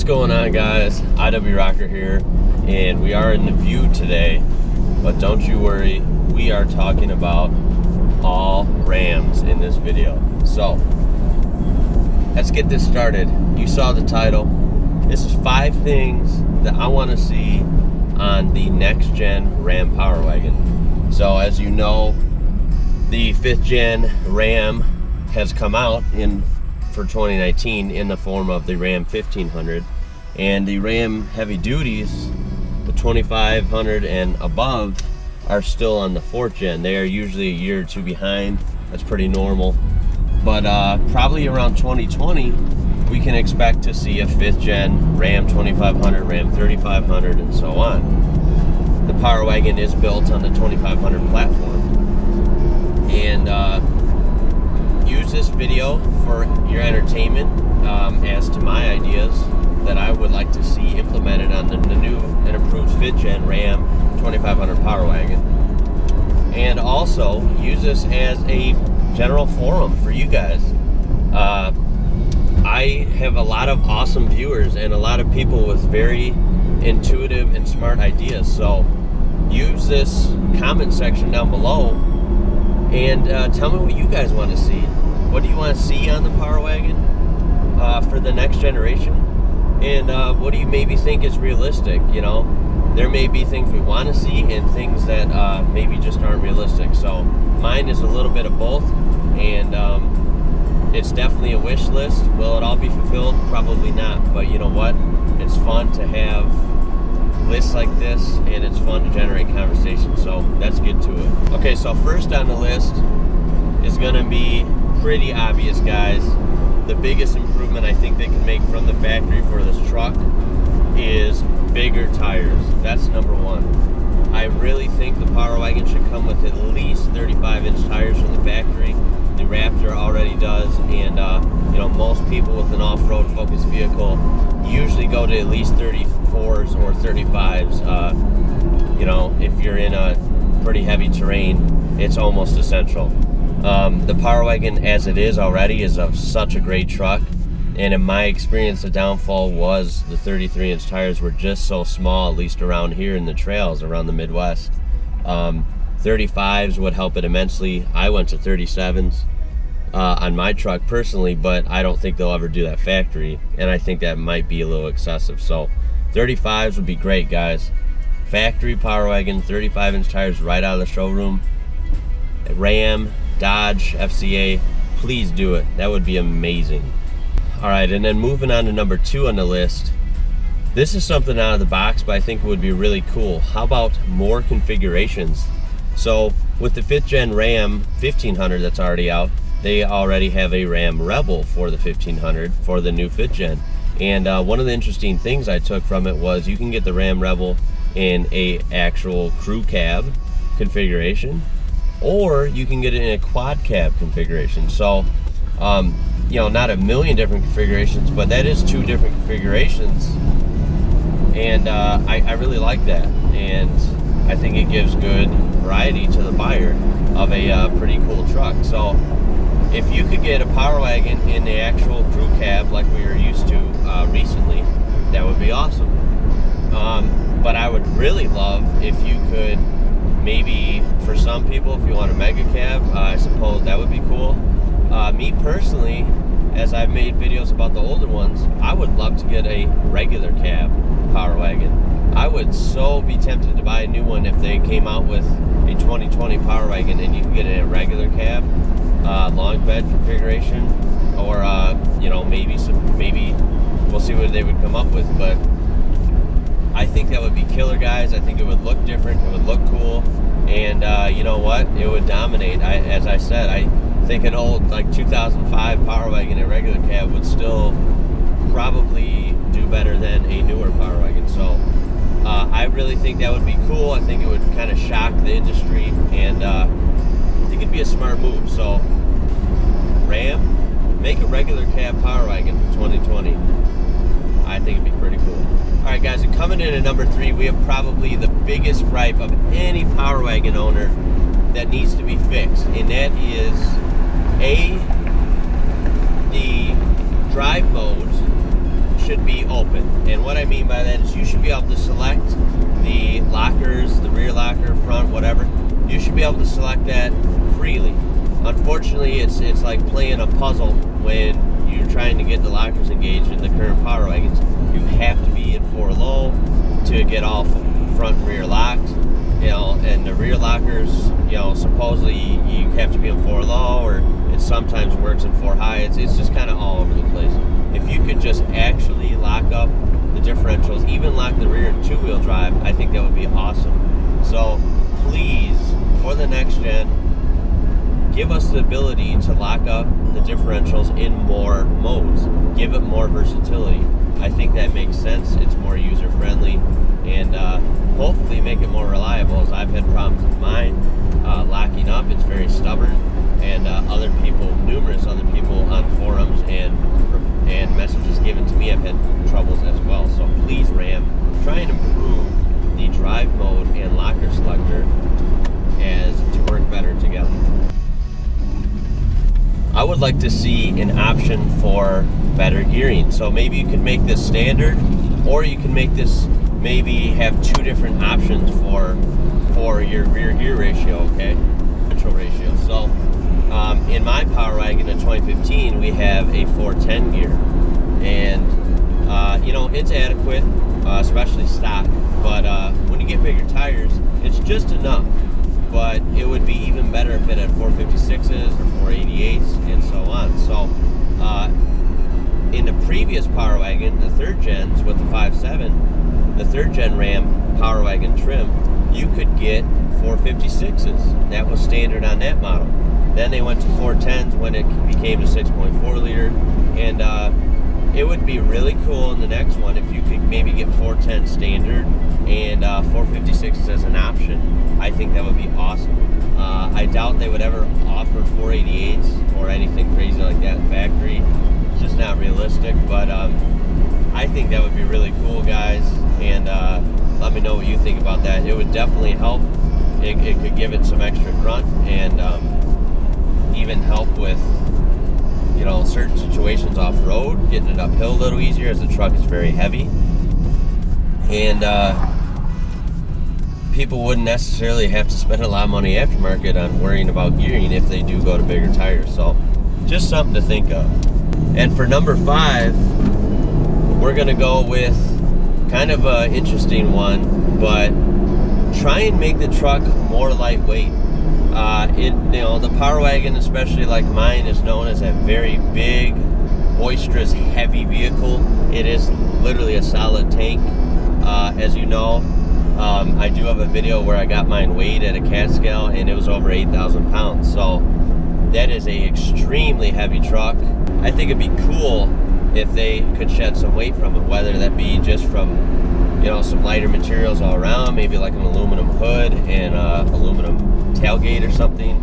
What's going on, guys? IWrocker here, and we are in the View today, but don't you worry, we are talking about all Rams in this video. So let's get this started. You saw the title. This is 5 things that I want to see on the next gen Ram Power Wagon. So as you know, the 5th gen Ram has come out for 2019 in the form of the Ram 1500, and the Ram heavy duties, the 2500 and above, are still on the 4th gen. They are usually a year or two behind. That's pretty normal, but probably around 2020 we can expect to see a 5th gen Ram 2500, Ram 3500, and so on. The Power Wagon is built on the 2500 platform, and use this video for your entertainment as to my ideas that I would like to see implemented on the new and improved 5th gen Ram 2500 Power Wagon, and also use this as a general forum for you guys. I have a lot of awesome viewers and a lot of people with very intuitive and smart ideas, so use this comment section down below and tell me what you guys want to see. What do you want to see on the Power Wagon for the next generation? And what do you maybe think is realistic? You know, there may be things we want to see and things that maybe just aren't realistic. So mine is a little bit of both, and it's definitely a wish list. Will it all be fulfilled? Probably not. But you know what? It's fun to have lists like this, and it's fun to generate conversation. So let's get to it. Okay, so first on the list is going to be pretty obvious, guys. The biggest improvement I think they can make from the factory for this truck is bigger tires. That's number one. I really think the Power Wagon should come with at least 35-inch tires from the factory. The Raptor already does, and you know, most people with an off-road focused vehicle usually go to at least 34s or 35s. You know, if you're in a pretty heavy terrain, it's almost essential. The Power Wagon as it is already is such a great truck, and in my experience the downfall was the 33-inch tires were just so small, at least around here in the trails around the Midwest. 35s would help it immensely. I went to 37s on my truck personally, but I don't think they'll ever do that factory, and I think that might be a little excessive. So 35s would be great, guys. Factory Power Wagon, 35-inch tires right out of the showroom. Ram, Dodge, FCA, please do it. That would be amazing. All right, and then moving on to number 2 on the list. This is something out of the box, but I think it would be really cool. How about more configurations? So with the 5th gen Ram 1500 that's already out, they already have a Ram Rebel for the 1500 for the new 5th gen. And one of the interesting things I took from it was you can get the Ram Rebel in a actual crew cab configuration, or you can get it in a quad cab configuration. So you know, not a million different configurations, but that is 2 different configurations, and I really like that, and I think it gives good variety to the buyer of a pretty cool truck. So if you could get a Power Wagon in the actual crew cab like we were used to recently, that would be awesome. But I would really love if you could, maybe for some people, if you want a mega cab, I suppose that would be cool. Me personally, as I've made videos about the older ones, I would love to get a regular cab Power Wagon. I would so be tempted to buy a new one if they came out with a 2020 Power Wagon and you can get it in a regular cab, long bed configuration, or you know, maybe we'll see what they would come up with. But I think that would be killer, guys. I think it would look different, it would look cool, and you know what, it would dominate. As I said, I think an old like 2005 Power Wagon in a regular cab would still probably do better than a newer Power Wagon. So I really think that would be cool. I think it would kind of shock the industry, and I think it'd be a smart move. So Ram, make a regular cab Power Wagon for 2020. I think it'd be pretty cool. Alright, guys, and coming in at number 3, we have probably the biggest gripe of any Power Wagon owner that needs to be fixed, and that is the drive modes should be open. And what I mean by that is you should be able to select the lockers, the rear locker, front, whatever. You should be able to select that freely. Unfortunately, it's like playing a puzzle when you're trying to get the lockers engaged in the current Power Wagons. You have to be in 4 low to get all front and rear locked, you know, and the rear lockers, you know, supposedly you have to be in 4 low, or it sometimes works in 4 high. It's just kind of all over the place. If you could just actually lock up the differentials, even lock the rear and 2-wheel drive, I think that would be awesome. So please, for the next gen, give us the ability to lock up the differentials in more modes. Give it more versatility. I think that makes sense. It's more user-friendly, and hopefully make it more reliable, as I've had problems with mine locking up. It's very stubborn, and other people, numerous other people on forums and messages given to me have had troubles as well. So please, Ram, try and improve the drive mode and locker selector as to work better together. I would like to see an option for better gearing. So maybe you could make this standard, or you can make this, maybe have 2 different options for your rear gear ratio, okay? Differential ratio. So in my Power Wagon in 2015, we have a 410 gear, and you know, it's adequate, especially stock. But when you get bigger tires, it's just enough. But it would be even better if it had 456s or 488s and so on. So in the previous Power Wagon, the 3rd gens with the 5.7, the 3rd gen Ram Power Wagon trim, you could get 456s. That was standard on that model. Then they went to 410s when it became a 6.4 liter, and it would be really cool in the next one if you could maybe get 410 standard and 456s as an option. I think that would be awesome. I doubt they would ever offer 488s or anything crazy like that in factory. It's just not realistic, but I think that would be really cool, guys, and let me know what you think about that. It would definitely help. It could give it some extra grunt, and even help with, you know, certain situations off-road, getting it uphill a little easier, as the truck is very heavy. And people wouldn't necessarily have to spend a lot of money aftermarket on worrying about gearing if they do go to bigger tires. So just something to think of. And for number 5, we're gonna go with kind of an interesting one, but try and make the truck more lightweight. You know, the Power Wagon, especially like mine, is known as a very big, boisterous, heavy vehicle. It is literally a solid tank, as you know. I do have a video where I got mine weighed at a CAT scale, and it was over 8,000 pounds. So that is a extremely heavy truck. I think it'd be cool if they could shed some weight from it, whether that be just from, you know, some lighter materials all around, maybe like an aluminum hood and aluminum tailgate or something.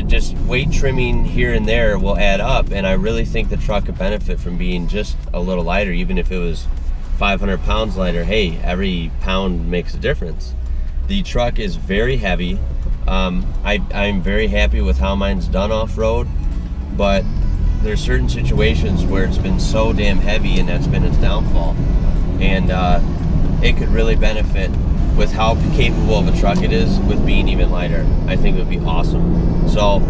Just weight trimming here and there will add up, and I really think the truck could benefit from being just a little lighter. Even if it was 500 pounds lighter, hey, every pound makes a difference. The truck is very heavy. I'm very happy with how mine's done off-road, but there's certain situations where it's been so damn heavy, and that's been its downfall. And it could really benefit with how capable of a truck it is with being even lighter. I think it would be awesome. So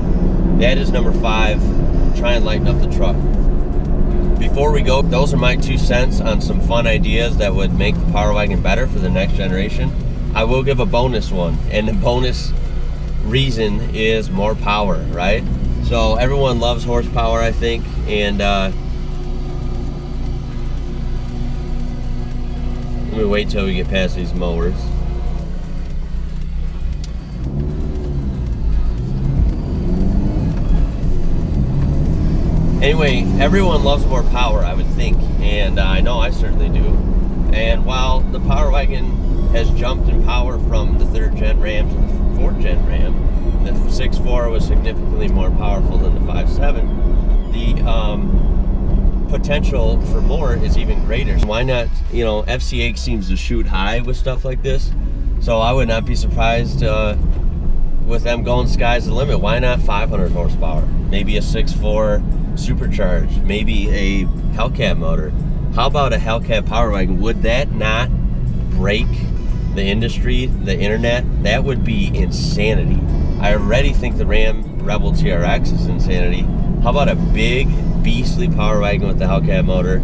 that is number 5. Try and lighten up the truck. Before we go, those are my 2 cents on some fun ideas that would make the Power Wagon better for the next generation. I will give a bonus one, and the bonus reason is more power, right? So everyone loves horsepower, I think, and let me wait till we get past these mowers. Anyway, everyone loves more power, I would think, and I know I certainly do. And while the Power Wagon has jumped in power from the 3rd gen Ram to the 4th gen Ram, the 6.4 was significantly more powerful than the 5.7. The potential for more is even greater. Why not, you know, FCA seems to shoot high with stuff like this, so I would not be surprised with them going sky's the limit. Why not 500 horsepower? Maybe a 6.4 supercharged, maybe a Hellcat motor. How about a Hellcat Power Wagon? Would that not break the industry, the internet? That would be insanity. I already think the Ram Rebel TRX is insanity. How about a big, beastly Power Wagon with the Hellcat motor?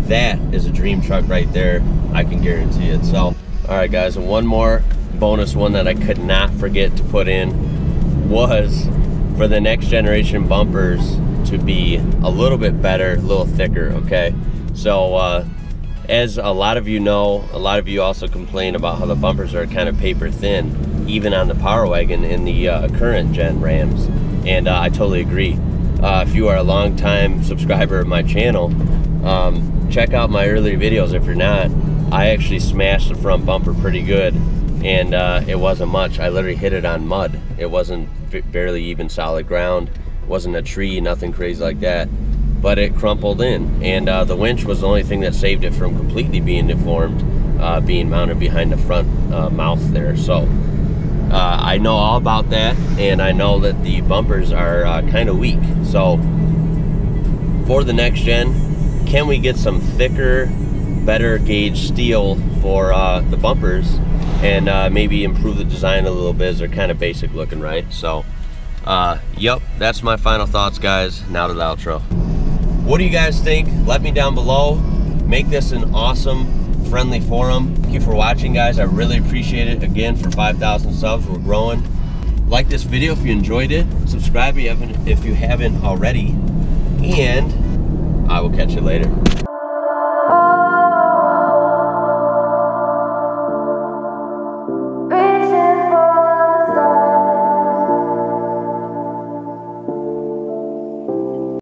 That is a dream truck right there. I can guarantee it. So, all right, guys, and one more bonus one that I could not forget to put in was for the next generation bumpers to be a little bit better, a little thicker, okay? So, as a lot of you know, a lot of you also complain about how the bumpers are kind of paper thin, even on the Power Wagon in the current gen Rams, and I totally agree. If you are a long time subscriber of my channel, check out my earlier videos. If you're not, I actually smashed the front bumper pretty good, and it wasn't much. I literally hit it on mud. It wasn't barely even solid ground. It wasn't a tree, nothing crazy like that. But it crumpled in, and the winch was the only thing that saved it from completely being deformed, being mounted behind the front mouth there. So I know all about that, and I know that the bumpers are kind of weak. So for the next gen, can we get some thicker, better gauge steel for the bumpers, and maybe improve the design a little bit, as they're kind of basic looking, right? So yep, that's my final thoughts, guys. Now to the outro. What do you guys think? Let me down below. Make this an awesome, friendly forum. Thank you for watching, guys. I really appreciate it. Again, for 5,000 subs, we're growing. Like this video if you enjoyed it. Subscribe if you haven't already. And I will catch you later.